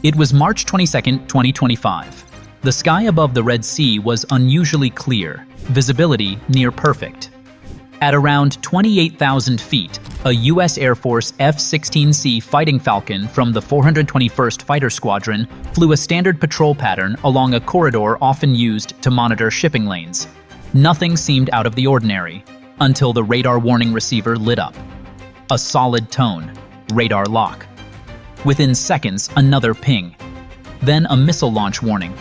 It was March 22, 2025. The sky above the Red Sea was unusually clear, visibility near perfect. At around 28,000 feet, a U.S. Air Force F-16C Fighting Falcon from the 421st Fighter Squadron flew a standard patrol pattern along a corridor often used to monitor shipping lanes. Nothing seemed out of the ordinary, until the radar warning receiver lit up. A solid tone, radar lock. Within seconds, another ping. Then a missile launch warning.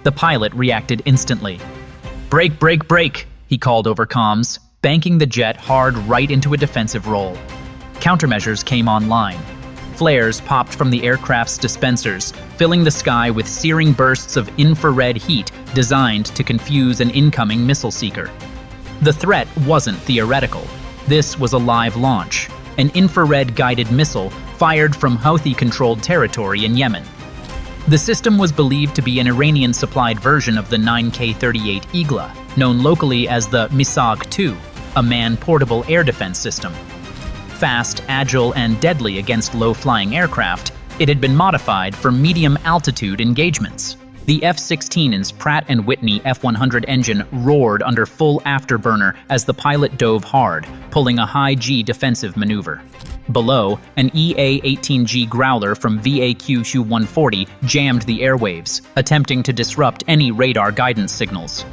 The pilot reacted instantly. "Brake, brake, brake," he called over comms, banking the jet hard right into a defensive roll. Countermeasures came online. Flares popped from the aircraft's dispensers, filling the sky with searing bursts of infrared heat designed to confuse an incoming missile seeker. The threat wasn't theoretical. This was a live launch, an infrared-guided missile fired from Houthi-controlled territory in Yemen. The system was believed to be an Iranian-supplied version of the 9K-38 Igla, known locally as the MiSAG-2, a man-portable air defense system. Fast, agile, and deadly against low-flying aircraft, it had been modified for medium-altitude engagements. The F-16's Pratt & Whitney F-100 engine roared under full afterburner as the pilot dove hard, pulling a high-G defensive maneuver. Below, an EA-18G Growler from VAQ Su-140 jammed the airwaves, attempting to disrupt any radar guidance signals.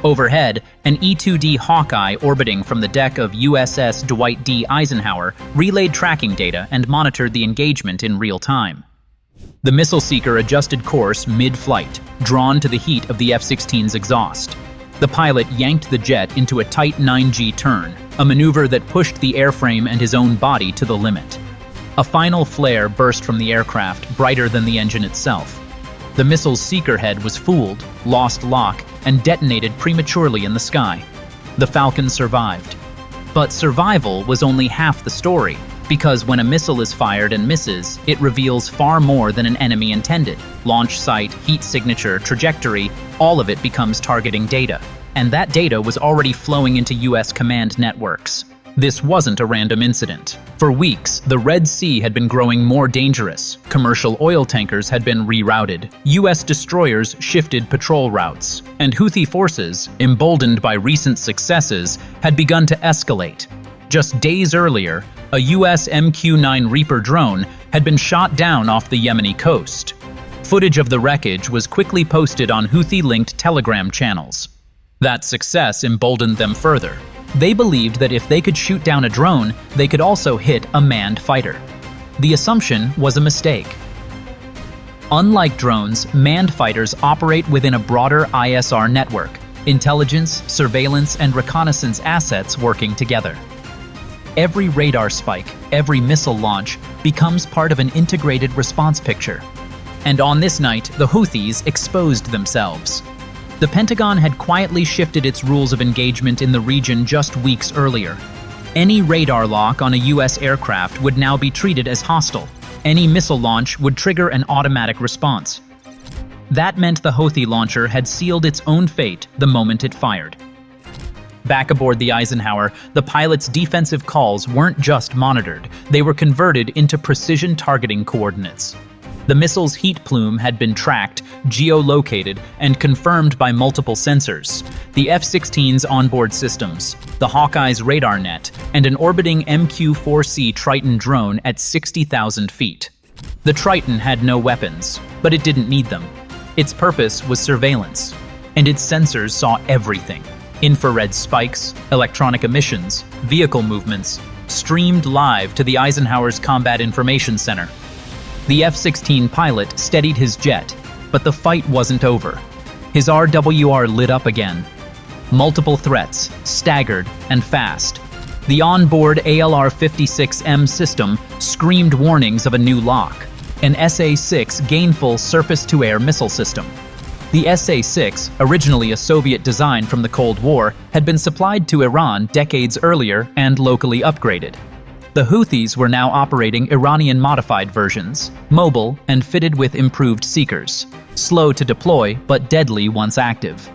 Overhead, an E-2D Hawkeye orbiting from the deck of USS Dwight D. Eisenhower relayed tracking data and monitored the engagement in real time. The missile seeker adjusted course mid-flight, drawn to the heat of the F-16's exhaust. The pilot yanked the jet into a tight 9G turn, a maneuver that pushed the airframe and his own body to the limit. A final flare burst from the aircraft, brighter than the engine itself. The missile's seeker head was fooled, lost lock, and detonated prematurely in the sky. The Falcon survived. But survival was only half the story, because when a missile is fired and misses, it reveals far more than an enemy intended. Launch site, heat signature, trajectory, all of it becomes targeting data. And that data was already flowing into US command networks. This wasn't a random incident. For weeks, the Red Sea had been growing more dangerous. Commercial oil tankers had been rerouted. US destroyers shifted patrol routes. And Houthi forces, emboldened by recent successes, had begun to escalate. Just days earlier, a US MQ-9 Reaper drone had been shot down off the Yemeni coast. Footage of the wreckage was quickly posted on Houthi-linked Telegram channels. That success emboldened them further. They believed that if they could shoot down a drone, they could also hit a manned fighter. The assumption was a mistake. Unlike drones, manned fighters operate within a broader ISR network, intelligence, surveillance, and reconnaissance assets working together. Every radar spike, every missile launch, becomes part of an integrated response picture. And on this night, the Houthis exposed themselves. The Pentagon had quietly shifted its rules of engagement in the region just weeks earlier. Any radar lock on a US aircraft would now be treated as hostile. Any missile launch would trigger an automatic response. That meant the Houthi launcher had sealed its own fate the moment it fired. Back aboard the Eisenhower, the pilot's defensive calls weren't just monitored, they were converted into precision targeting coordinates. The missile's heat plume had been tracked, geolocated, and confirmed by multiple sensors. The F-16's onboard systems, the Hawkeye's radar net, and an orbiting MQ-4C Triton drone at 60,000 feet. The Triton had no weapons, but it didn't need them. Its purpose was surveillance, and its sensors saw everything. Infrared spikes, electronic emissions, vehicle movements, streamed live to the Eisenhower's Combat Information Center. The F-16 pilot steadied his jet, but the fight wasn't over. His RWR lit up again. Multiple threats, staggered and fast. The onboard ALR-56M system screamed warnings of a new lock, an SA-6 gainful surface-to-air missile system. The SA-6, originally a Soviet design from the Cold War, had been supplied to Iran decades earlier and locally upgraded. The Houthis were now operating Iranian-modified versions, mobile and fitted with improved seekers, slow to deploy but deadly once active.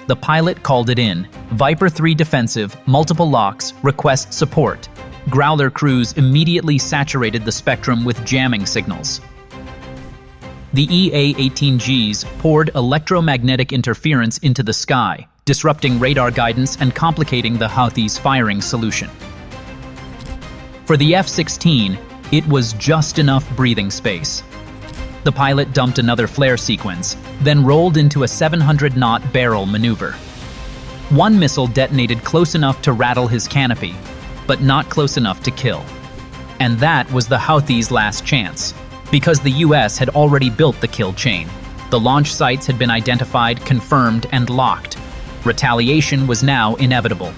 The pilot called it in. Viper 3 defensive, multiple locks, request support. Growler crews immediately saturated the spectrum with jamming signals. The EA-18Gs poured electromagnetic interference into the sky, disrupting radar guidance and complicating the Houthis' firing solution. For the F-16, it was just enough breathing space. The pilot dumped another flare sequence, then rolled into a 700-knot barrel maneuver. One missile detonated close enough to rattle his canopy, but not close enough to kill. And that was the Houthis' last chance, because the US had already built the kill chain. The launch sites had been identified, confirmed, and locked. Retaliation was now inevitable.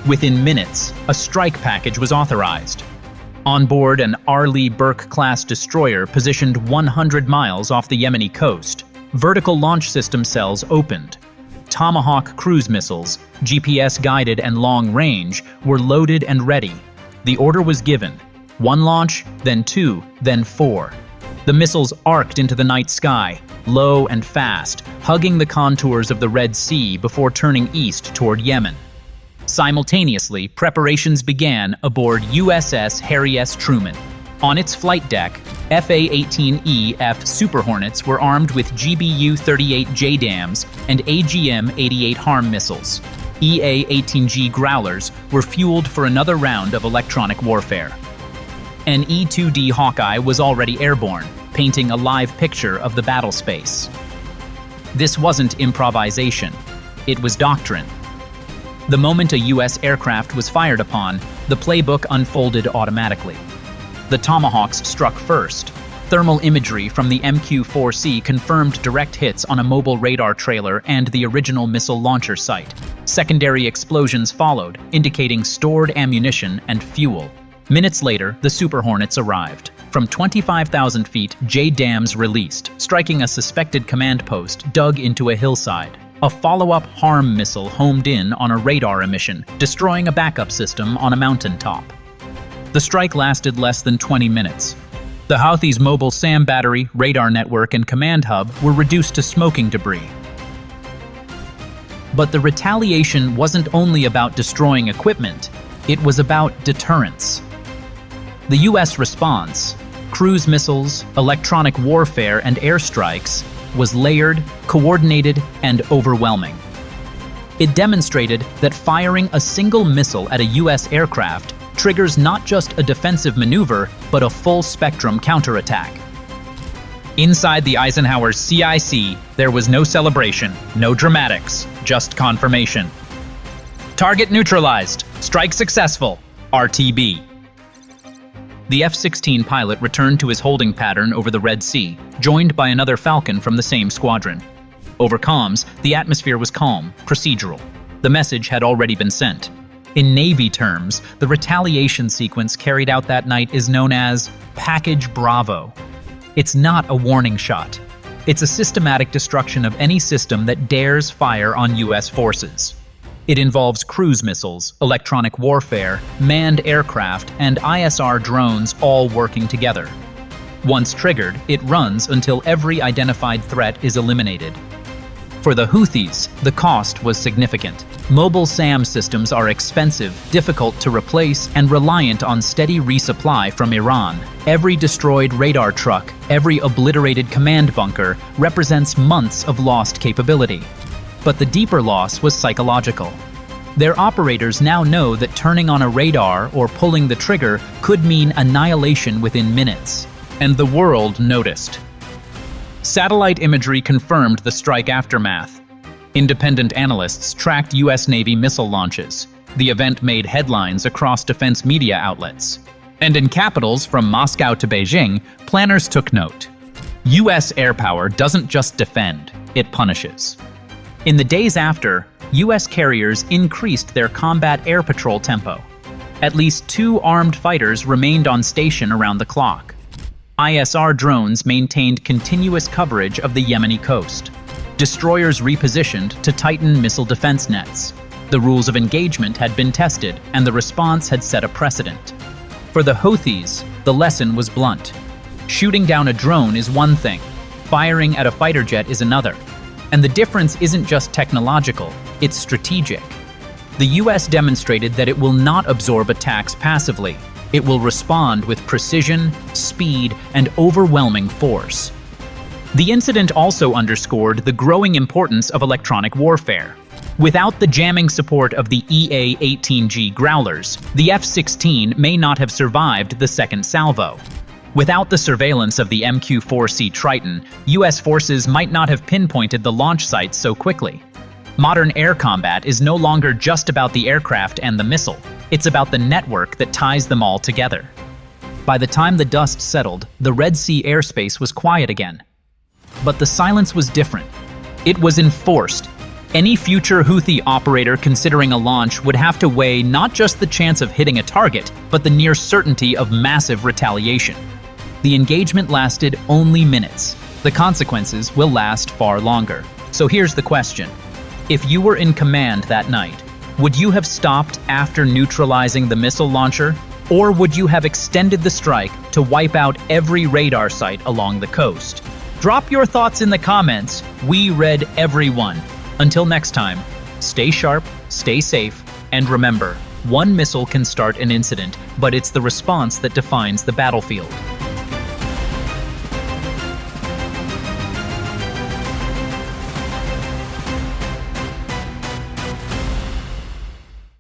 Within minutes, a strike package was authorized. On board an Arleigh Burke-class destroyer positioned 100 miles off the Yemeni coast, vertical launch system cells opened. Tomahawk cruise missiles, GPS-guided and long-range, were loaded and ready. The order was given. One launch, then two, then four. The missiles arced into the night sky, low and fast, hugging the contours of the Red Sea before turning east toward Yemen. Simultaneously, preparations began aboard USS Harry S. Truman. On its flight deck, FA-18E-F Super Hornets were armed with GBU-38 JDAMs and AGM-88 HARM missiles. EA-18G Growlers were fueled for another round of electronic warfare. An E-2D Hawkeye was already airborne, painting a live picture of the battle space. This wasn't improvisation. It was doctrine. The moment a U.S. aircraft was fired upon, the playbook unfolded automatically. The Tomahawks struck first. Thermal imagery from the MQ-4C confirmed direct hits on a mobile radar trailer and the original missile launcher site. Secondary explosions followed, indicating stored ammunition and fuel. Minutes later, the Super Hornets arrived. From 25,000 feet, JDAMs released, striking a suspected command post dug into a hillside. A follow-up HARM missile homed in on a radar emission, destroying a backup system on a mountaintop. The strike lasted less than 20 minutes. The Houthis' mobile SAM battery, radar network, and command hub were reduced to smoking debris. But the retaliation wasn't only about destroying equipment, it was about deterrence. The U.S. response, cruise missiles, electronic warfare, and airstrikes, was layered, coordinated, and overwhelming. It demonstrated that firing a single missile at a U.S. aircraft triggers not just a defensive maneuver, but a full-spectrum counterattack. Inside the Eisenhower's CIC, there was no celebration, no dramatics, just confirmation. Target neutralized. Strike successful. RTB. The F-16 pilot returned to his holding pattern over the Red Sea, joined by another Falcon from the same squadron. Over comms, the atmosphere was calm, procedural. The message had already been sent. In Navy terms, the retaliation sequence carried out that night is known as Package Bravo. It's not a warning shot. It's a systematic destruction of any system that dares fire on U.S. forces. It involves cruise missiles, electronic warfare, manned aircraft, and ISR drones all working together. Once triggered, it runs until every identified threat is eliminated. For the Houthis, the cost was significant. Mobile SAM systems are expensive, difficult to replace, and reliant on steady resupply from Iran. Every destroyed radar truck, every obliterated command bunker represents months of lost capability. But the deeper loss was psychological. Their operators now know that turning on a radar or pulling the trigger could mean annihilation within minutes. And the world noticed. Satellite imagery confirmed the strike aftermath. Independent analysts tracked U.S. Navy missile launches. The event made headlines across defense media outlets. And in capitals from Moscow to Beijing, planners took note. U.S. air power doesn't just defend, it punishes. In the days after, U.S. carriers increased their combat air patrol tempo. At least 2 armed fighters remained on station around the clock. ISR drones maintained continuous coverage of the Yemeni coast. Destroyers repositioned to tighten missile defense nets. The rules of engagement had been tested, and the response had set a precedent. For the Houthis, the lesson was blunt. Shooting down a drone is one thing. Firing at a fighter jet is another. And the difference isn't just technological, it's strategic. The U.S. demonstrated that it will not absorb attacks passively. It will respond with precision, speed, and overwhelming force. The incident also underscored the growing importance of electronic warfare. Without the jamming support of the EA-18G Growlers, the F-16 may not have survived the second salvo. Without the surveillance of the MQ-4C Triton, U.S. forces might not have pinpointed the launch sites so quickly. Modern air combat is no longer just about the aircraft and the missile. It's about the network that ties them all together. By the time the dust settled, the Red Sea airspace was quiet again. But the silence was different. It was enforced. Any future Houthi operator considering a launch would have to weigh not just the chance of hitting a target, but the near certainty of massive retaliation. The engagement lasted only minutes. The consequences will last far longer. So here's the question. If you were in command that night, would you have stopped after neutralizing the missile launcher? Or would you have extended the strike to wipe out every radar site along the coast? Drop your thoughts in the comments. We read every one. Until next time, stay sharp, stay safe, and remember, one missile can start an incident, but it's the response that defines the battlefield.